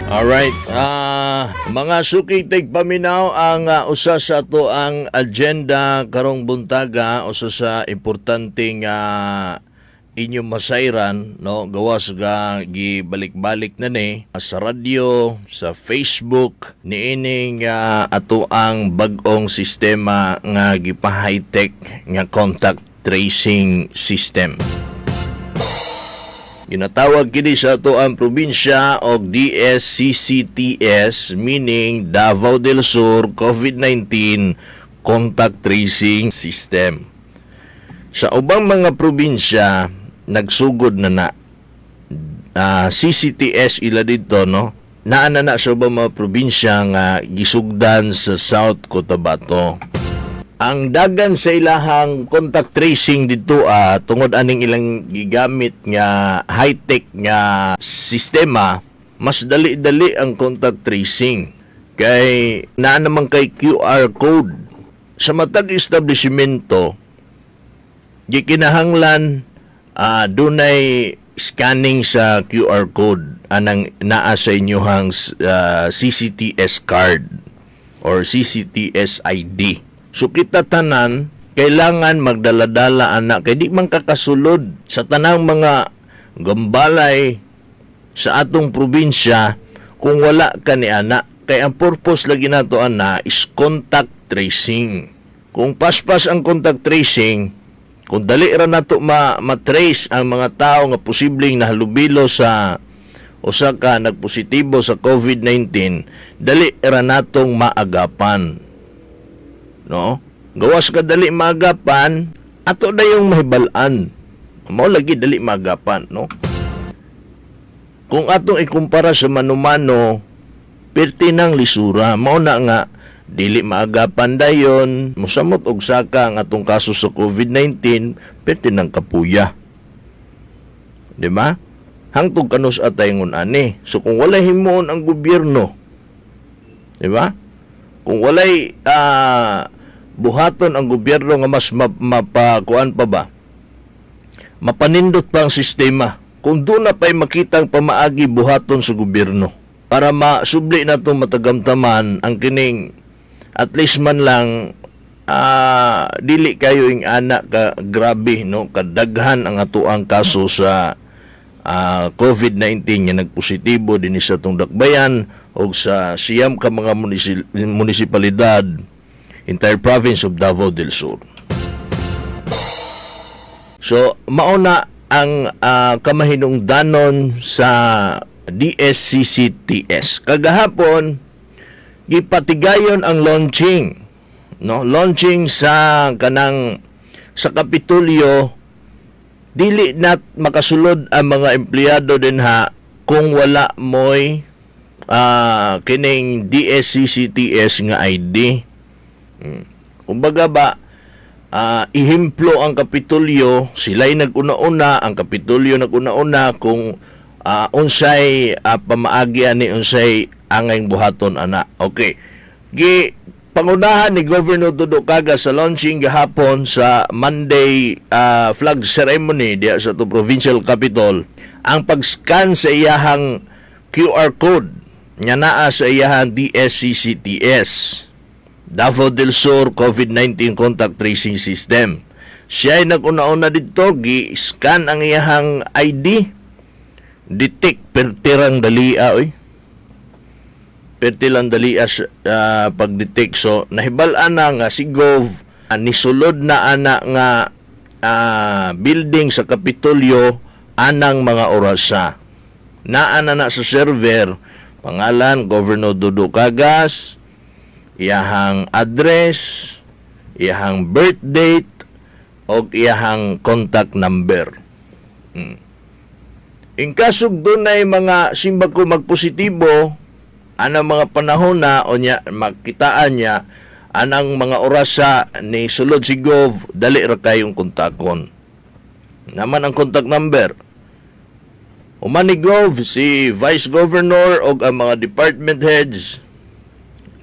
Alright, mga suki tigpaminaw ang usa sa to ang agenda karong buntaga, usa sa importanteng inyong masayran, no, gawas ga gibalik-balik na ni sa radyo, sa Facebook niining ato ang bag-ong sistema nga gipa-high-tech nga contact tracing system. Ginatawag kini sa ato ang probinsya og DSCCTS, meaning Davao del Sur COVID-19 Contact Tracing System. Sa ubang mga probinsya nagsugod na CCTS ila dito, no? Naana na sa ubang mga probinsya nga gisugdan sa South Cotabato. Ang dagan sa ilahang contact tracing dito tungod aning ilang gigamit nga high-tech nga sistema, mas dali-dali ang contact tracing. Kay naa naman kay QR code. Sa matag establishmento, gikinahanglan dunay scanning sa QR code anang naa sa inyohang CCTS card or CCTS ID. So kita tanan, kailangan magdaladala anak. Kaya di man kakasulod sa tanang mga gambalay sa atong probinsya kung wala ka ni anak. Kaya ang purpose lagi nato anak is contact tracing. Kung paspas ang contact tracing, kung dali ra nato matrace ang mga tao nga posibleng nahalubilo sa usa ka nagpositibo sa COVID-19, dali ra natong maagapan. No? Gawas ka dali magapan, ato na yung mahibalan. Mao lagi dali magapan, no? Kung atong ikumpara sa manumano, perti ng lisura, mao na nga dili maagapan dayon, musamot og saka ang atong kaso sa COVID-19, perti ng kapuya. Di ba? Hangtod kanus atay ngun ani. So kung wala himuon ang gobyerno, di ba? Kung walay buhaton ang gobyerno nga mas mapakuan pa ba, mapanindot pa ang sistema, kung doon na pa'y makitang pamaagi buhaton sa gobyerno para masubli na itong matagamtaman ang kining at least man lang dili kayo ing anak ka grabe, no, kadaghan ang atuang kaso sa COVID-19 nga nagpositibo din sa itong dakbayan o sa siyam ka mga munisipalidad entire province of Davao del Sur. So, mauna ang kamahinungdanon sa DSCCTS. Kagahapon, gipatigayon ang launching. No? Launching sa kanang sa Kapitolyo, dili na makasulod ang mga empleyado din kung wala mo'y kining DSCCTS nga ID. Kumbaga ba, ihimplo ang Kapitolyo, sila'y nag-una-una, ang Kapitolyo nag-una-una kung unsay pamaagi ani unsay angay buhaton ana. Okay. Pangunahan ni Governor Dodo Caga sa launching gahapon sa Monday flag ceremony diya sa to provincial capital, ang pag-scan sa iyahang QR code nga naa sa iyahang DSCCTS, Davao del Sur COVID-19 Contact Tracing System. Siya ay nag-una-una dito, gi-scan ang iyahang ID, detect pertirang dalia, pertilang dalia pag-detect. So, nahibalaan na nga si Gov, nisulod na ana nga building sa Kapitolyo anang mga orasa. Naana na sa server, pangalan, Governor Dodo Cagas, iyahang address, iyahang birth date, o iyahang contact number. In kasog doon ay mga simbag ko magpositibo, anang mga panahon na o niya, magkitaan niya, anang mga orasa ni sulod si Gov, dali ra kayong kontakon. Naman ang contact number. Human ni Gov, si Vice Governor o ang mga department heads,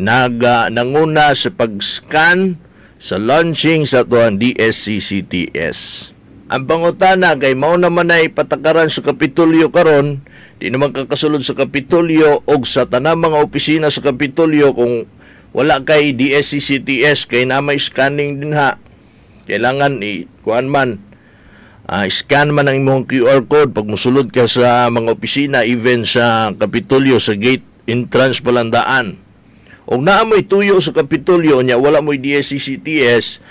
nanguna sa pag-scan sa launching sa tuang DSCCTS. Ang pangutana kay mao naman ay patakaran sa Kapitolyo karon, Di naman kakasulod sa Kapitolyo o sa tanang mga opisina sa Kapitolyo kung wala kay DSCCTS, kay na may scanning din ha. Kailangan kuan man, scan man ang imong QR code pag musulod ka sa mga opisina, even sa Kapitolyo, sa gate entrance palandaan. O naamoy tuyo sa Kapitolyo niya, wala mo'y DSCCTS,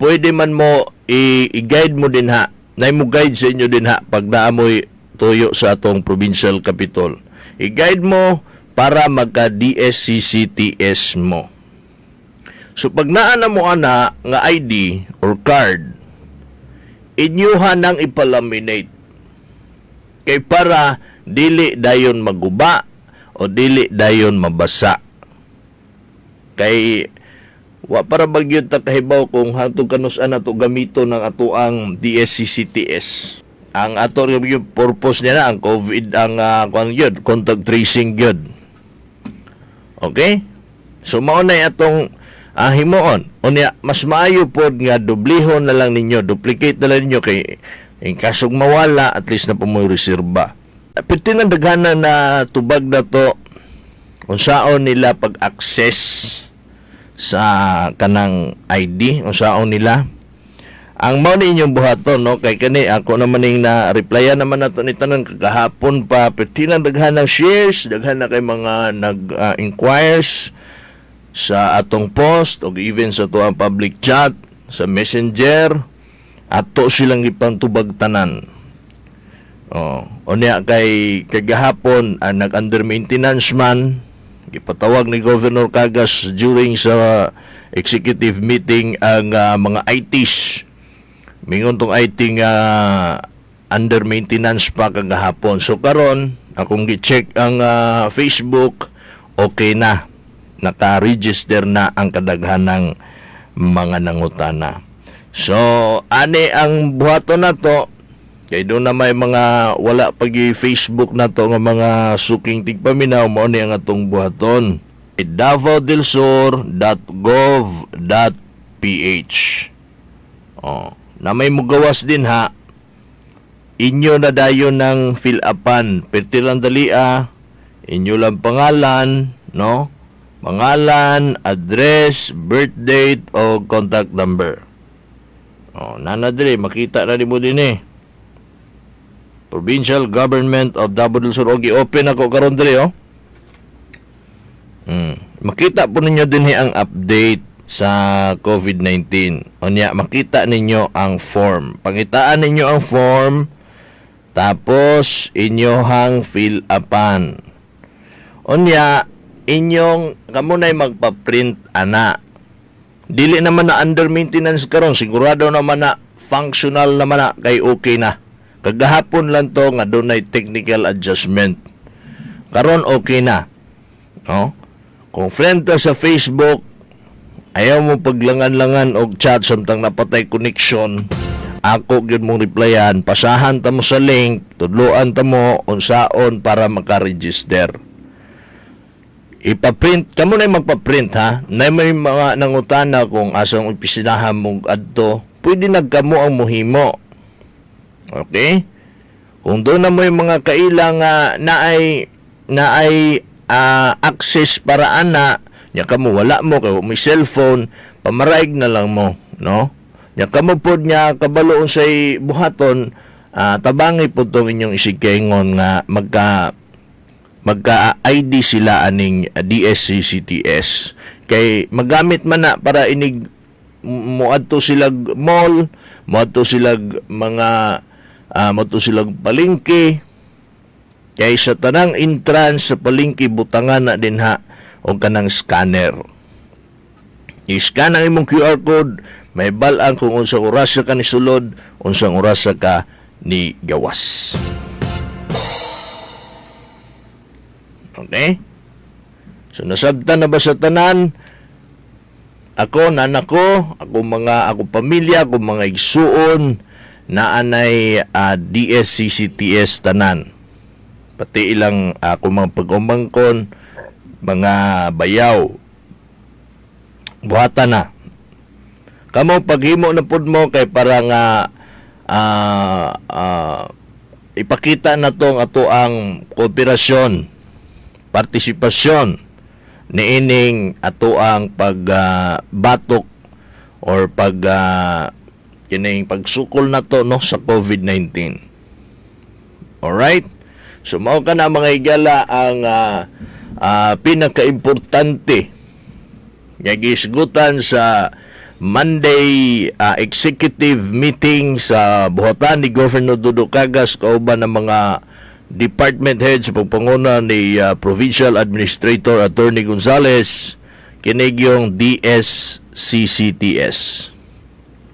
pwede man mo i-guide mo din ha. Na mo guide sa inyo din ha pag naamoy tuyo sa atong provincial capital. I-guide mo para magka-DSCCTS mo. So pag naana mo ana nga ID or card, inyuhan nang ipalaminate. Kay para dili dayon maguba o dili dayon mabasa. Kay wa para bagyod ta kahibaw kung hantod kanus-an nato gamito ng atoang DSCCTS. Ang ato yung purpose niya na ang COVID ang contact tracing gyud. Okay? So mao na atong himuon. Unya mas maayo pod nga dublihon na lang ninyo, duplicate na lang ninyo kay in kasong mawala at least na pumoy reserba. Piti na daghana na tubag na to unsaon nila pag-access sa kanang ID, unsaon nila. Ang mao ni inyong buhaton no kay kani ako naman ning na replyan naman nato ni tanan kagahapon pa piti na daghana shares, daghana kay mga nag-inquires sa atong post o even sa tuang public chat sa Messenger ato silang ipantubag tanan. Unya kay kagahapon nag-under maintenance man gipatawag ni Governor Cagas during sa executive meeting ang mga ITs. Mingon tong IT nga under maintenance pa kagahapon. So karon akong gi-check ang Facebook, okay na. Naka-register na ang kadaghanang mga nangutana. So, ani ang buhaton na to, kay doon na may mga wala pagi Facebook na to nga mga suking tigpaminaw, mao ni ang atong buhaton. davao.gov.ph na may mugawas din ha, inyo na dayon ng fill-upan. Perti lang dalia, inyo lang pangalan, no? Pangalan, address, birth date, o contact number. Nana diri, makita na di mo din eh. Provincial Government of Davao del Sur. Okay, open ako karon diri, oh. Makita po ninyo din ang update sa COVID-19. Unya, makita ninyo ang form. Pangitaan ninyo ang form, tapos inyohang fill-upan. Unya, inyong kamunay magpa-print ana. Dili naman na under maintenance karon, sigurado naman na functional naman na kay okay na. Kagahapon lang to nga dunay technical adjustment. Karon okay na. No? Kung friend ta sa Facebook, ayaw mo paglangan-langan og chat samtang napatay connection, ako gyud mong replyan, pasahan ta mo sa link, tudloan ta mo unsaon para maka-register. Ipa-print, kamo na magpa-print ha. Na may mga nangutana kung asang opisinahan mong adto, pwede nagkamo ang muhimo. Okay? Kung doon na mo yung mga kailang na ay access para ana, nya kamo wala mo kay may cellphone, pamaraig na lang mo, no? Nya kamo pod nya kabaloon say buhaton, tabangi pod tong inyong isigkaingon nga magka-ID sila aning DSCCTS. Kay magamit man na para inig moadto silag mall, moadto silag mga moadto silag palengke. Kay sa tanang entrance sa palengke butangan na din ha o kanang scanner. I-scan ang imong QR code, may balaan kung unsang oras ka ni sulod, unsang oras ka ni gawas. Okay? So nasabtan na ba sa tanan? Ako, nanak ko, ako pamilya, ako mga igsuon na anay DSCCTS tanan. Pati ilang ako mga pag-umangkon, mga bayaw. Buhatan na. Kamo paghimo na pud mo kay para nga ipakita na tong ato ang kooperasyon, partisipasyon niining ato ang pagbatok or kining pagsukol na to no sa COVID-19. Alright? So mao ka na mga higala ang pinaka-importante nga giisgutan sa Monday executive meeting sa buhatan ni Governor Dudu Cagas kauban ng mga department heads sa pagpanguna ni Provincial Administrator Attorney Gonzales kinig yung DSCCTS.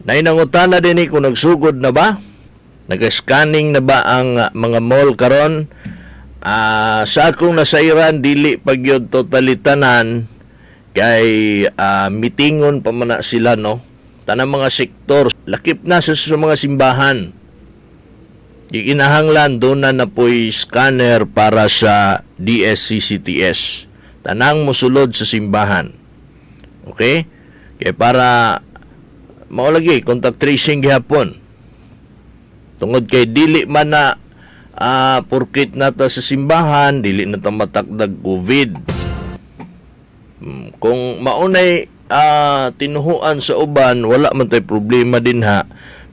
Nainangutana din kung nagsugod na ba? Nag-scanning na ba ang mga mall karon? Sa akong nasairan dili pagyod totalitanan kay mitingon pa man na sila no. Tanang mga sektor lakip na sa mga simbahan. Ikinahanglan doon na po'y scanner para sa DSCCTS. Tanang musulod sa simbahan. Okay? Kaya para maulagi contact tracing gihapon. Tungod kay dili man na purkit nata sa simbahan, dili na ta matakdag COVID. Kung maunay tinuhuan sa uban, wala man tay problema din ha.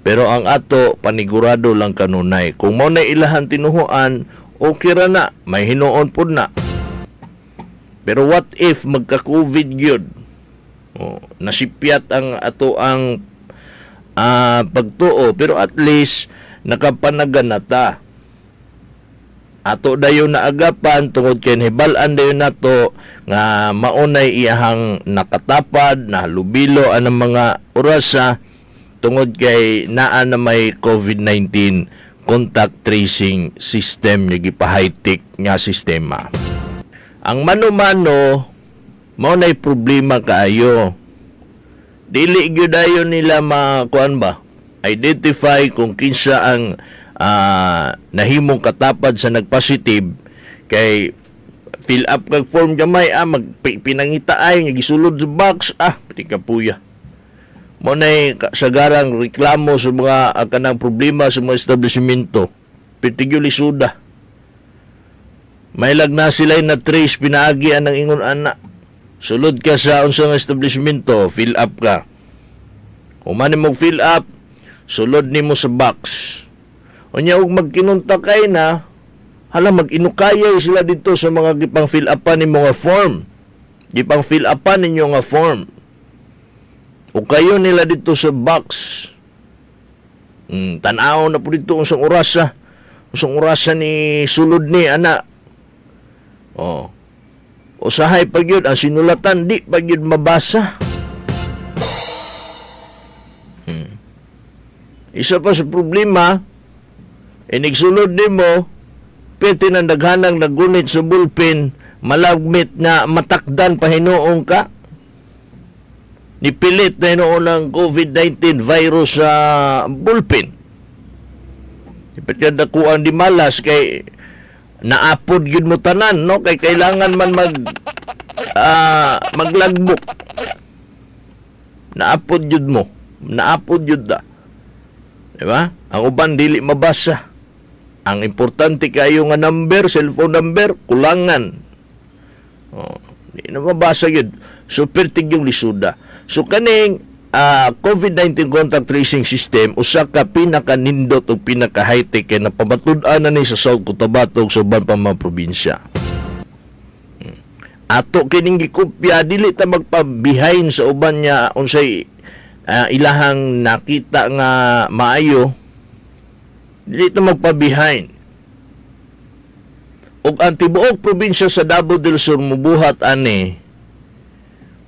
Pero ang ato panigurado lang kanunay. Kung maunay ilahan tinuhuan, okay ra na, may hinuon pud na. Pero what if magka-COVID gyud? Nasipyat ang ato ang pagtuo, pero at least nakapanagan na ta. Ato dayon na agapan tungod kay hibalan dayon nato nga maunay iyahang nakatapad na lubilo anang mga orasa tungod kay naa na may COVID-19 contact tracing system nga gipa-high-tech nga sistema. Ang mano-mano maunay problema kaayo. Dili gyud dayon nila makuan ba? Identify kung kinsa ang nahimong katapad sa nagpositive kay fill up kag form gamay pinangita ay nga gisulod sa box pati kapuya mo nay sagarang reklamo sa mga kanang problema sa mga establishmento pitigyo lisuda may lagna sila na trace pinaagi ang ingon ana sulod ka sa unsang establishmento fill up ka humani mo fill up sulod nimo sa box. Unya og magkinunta kay na hala mag-inukayay sila dito sa mga gipang fill upan ni mga form. Gipang fill upan ninyo nga form. O kayo nila dito sa box. Tanaw na po dito unsang orasa. Unsang orasa ni sulod ni ana. Usahay pag yun ang sinulatan di pag yun mabasa. Isa pa sa problema inigsulod nimo piti nang daghanang nagunit sa bullpen malagmit nga matakdan pahinuong ka nipilit na hinuon ng COVID-19 virus sa bullpen ipatyan dakuan di malas kay naapod yun mo tanan no kay kailangan man maglagbok naapod yun da diba? Ang uban dili mabasa. Ang importante kayo nga number, cellphone number, kulangan. Di na mabasa yun. Super tigyong lisuda. So kaning COVID-19 contact tracing system, usa ka pinaka-nindot o pinaka-high-tech kaya napamatud-an na ni sa South Cotabato sa uban pa mga probinsya. Ato kining gikopya, dili ta magpa-behind sa uban niya unsay ilahang nakita nga maayo dito magpa-behind ug ang tibuok probinsya sa Davao del Sur mubuhat ani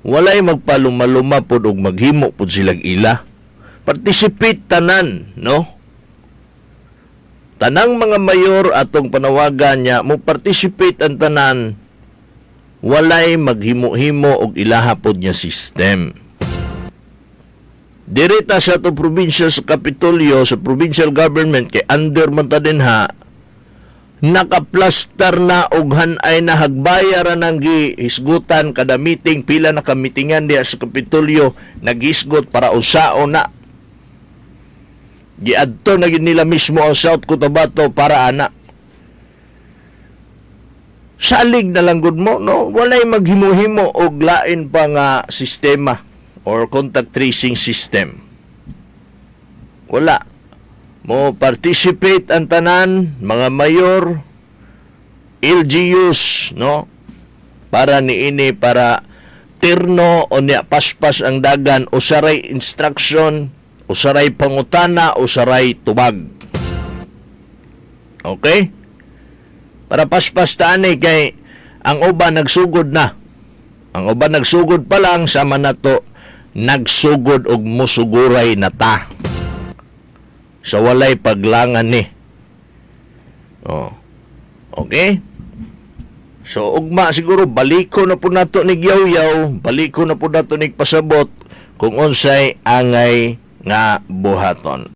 walay magpaluma-luma pod og maghimo pod silang ila participate tanan no tanang mga mayor atong panawagan niya mo participate ang tanan walay maghimo-himo og ilaha pod nya system. Direta sa itong probinsya sa Kapitolyo, sa provincial government, kay under man ta din ha, nakaplastar na og hanay na hagbayaran ng gihisgutan kada meeting, pila na kamitingan diya sa Kapitolyo, naghisgot para usao na. Giadto na gid nila mismo ang South Cotabato para ana. Salig na lang gud mo, no? Walay maghimo-himo og lain pa nga sistema or contact tracing system. Wala. Mo participate ang tanan, mga mayor, LGUs, no? Para niini, para terno o niya paspas ang dagan, o saray instruction, o saray pangutana, o saray tubag. Okay? Para paspas tani kay ang uban nagsugod na. Ang uban nagsugod pa lang, sama na to, nagsugod og musuguray na ta. Sa walay paglangan ni. Oh. Okay? So, ugma siguro, baliko na po nato ni Yaw-Yaw, baliko na po nato ni pasabot kung unsay angay nga buhaton.